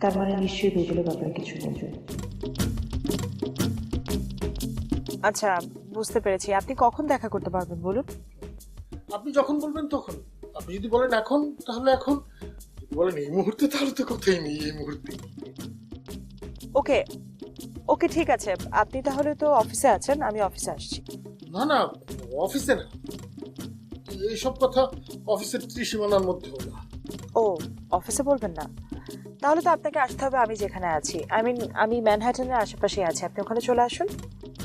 তার মানে নিশ্চয়ই দুদুলের ব্যাপারে কিছু বলবে। আচ্ছা, বুঝতে পেরেছি। আপনি কখন দেখা করতে পারবেন বলুন? আপনি যখন বলবেন তখন। আপনি যদি বলেন এখন তাহলে এখন, যদি বলেন এই মুহূর্তে তাহলে তো কথাই নেই এই মুহূর্তে। ওকে ওকে, ঠিক আছে। আপনি তাহলে তো অফিসে আছেন, আমি অফিসে আসছি। না না, অফিসে না, এইসব কথা অফিসের ত্রিসীমানার মধ্যেও না। ও, অফিসে বলবেন না? তাহলে তো আপনাকে আসতে হবে আমি যেখানে আছি। আমি ম্যানহাটনের আশেপাশে আছি, আপনি ওখানে চলে আসুন।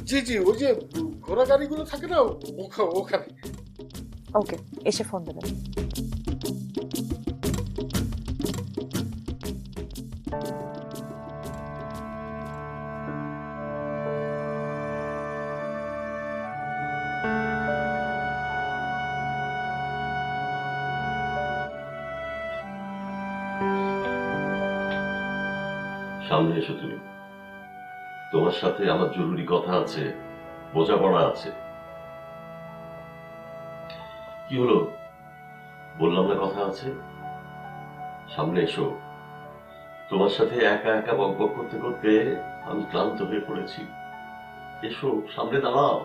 জি জি, ওই যে ঘোড়া গাড়িগুলো থাকে না ওখানে। ওকে, এসে ফোন দেবেন। সামনে এসো তুমি, তোমার সাথে আমার জরুরি কথা আছে, বোঝাপড়া আছে। কি হলো, বললাম না কথা আছে? সামনে এসো। তোমার সাথে একা একা বকবক করতে করতে আমি ক্লান্ত হয়ে পড়েছি। এসো, সামনে দাঁড়াও।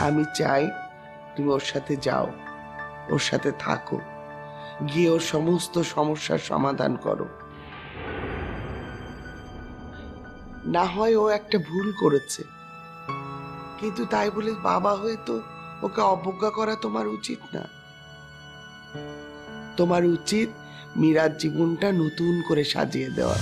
আমি চাই তুমি ওর সাথে যাও, ওর সাথে থাকো, গিয়ে ওর সমস্ত সমস্যার সমাধান করো। না হয় ও একটা ভুল করেছে, কিন্তু তাই বলে বাবা হয়ে তো ওকে অবজ্ঞা করা তোমার উচিত না। তোমার উচিত মীরার জীবনটা নতুন করে সাজিয়ে দেওয়া।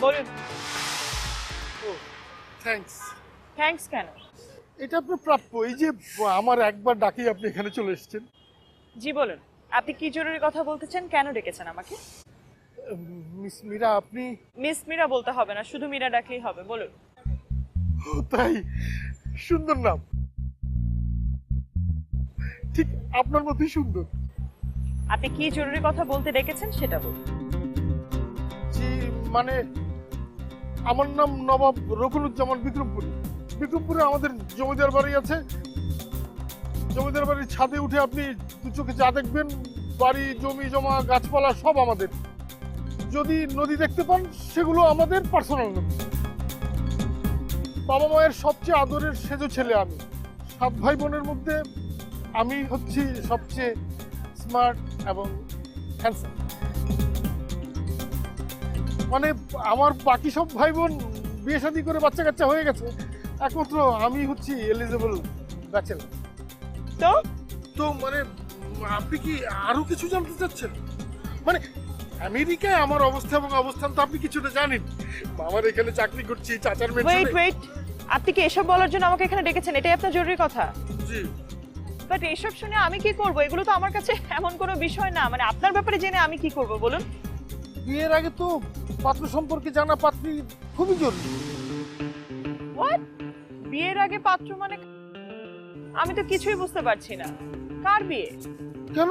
বলুন। থ্যাঙ্কস। থ্যাঙ্কস কেন? এটা আপনার প্রাপ্য। এই যে আমার একবার ডাকি আপনি এখানে চলে এসেছেন। জি বলুন, আপনি কি জরুরি কথা বলতে চান? কেন ডেকেছেন আমাকে? মিস মীরা, আপনি? মিস মীরা বলতে হবে না, শুধু মীরা ডাকলেই হবে। বলুন। ও তাই, সুন্দর নাম, ঠিক আপনার মতোই সুন্দর। আপনি কি জরুরি কথা বলতে ডেকেছেন সেটা বলুন। জি মানে আমার নাম নবাব রকুনুজ্জামান বিক্রমপুরী। বিক্রমপুরে আমাদের জমিদার বাড়ি আছে। জমিদার বাড়ির ছাদে উঠে আপনি দু চোখে যা দেখবেন, বাড়ি, জমি জমা, গাছপালা সব আমাদের। যদি নদী দেখতে পান সেগুলো আমাদের পার্সোনাল নদী। বাবা মায়ের সবচেয়ে আদরের সেজো ছেলে আমি। 7 ভাই বোনের মধ্যে আমি হচ্ছি সবচেয়ে স্মার্ট এবং হ্যান্ডসাম। মানে আমার বাকি সব ভাই বোন বিয়ে শাদী করে বাচ্চা কাচ্চা হয়ে গেছে, একমাত্র আমি হচ্ছি এলিজেবল ব্যাচেলর। তো তো মানে আপনি কি আরো কিছু জানতে চাচ্ছেন? মানে আমেরিকায় আমার অবস্থা এবং অবস্থান তো আপনি কিছুটা জানেন। মামার এখানে চাকরি করছি, চাচার ওয়েট, আপনি কি এসব বলার জন্য আমাকে এখানে ডেকেছেন? এটাই আপনার জরুরি কথা? জি। বাট এসব শুনে আমি কি করব? এগুলো তো আমার কাছে এমন কোনো বিষয় না। মানে আপনার ব্যাপারে জেনে আমি কি করব বলুন? বিয়ের আগে তো পাত্র সম্পর্কে জানা পাত্রী খুবই জরুরি। হোয়াট? বিয়ের আগে পাত্র মানে? আমি তো কিছুই বুঝতে পারছি না। কার বিয়ে? কেন,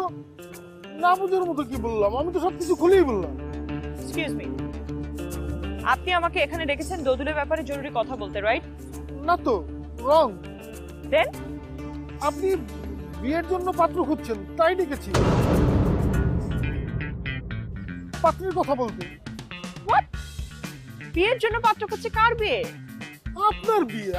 না বুঝার মতো কি বললাম? আমি তো সবকিছু খুলেই বললাম। এক্সকিউজ মি, আপনি আমাকে এখানে ডেকেছেন দোদুলের ব্যাপারে জরুরি কথা বলতে, রাইট? না তো, রং। দেন আপনি বিয়ের জন্য পাত্র খুঁজছেন তাই ডেকেছি, পাত্রের কথা বলতে। হোয়াট? বিয়ের জন্য পাত্র খুঁজছে? কার বিয়ে? আপনার বিয়ে।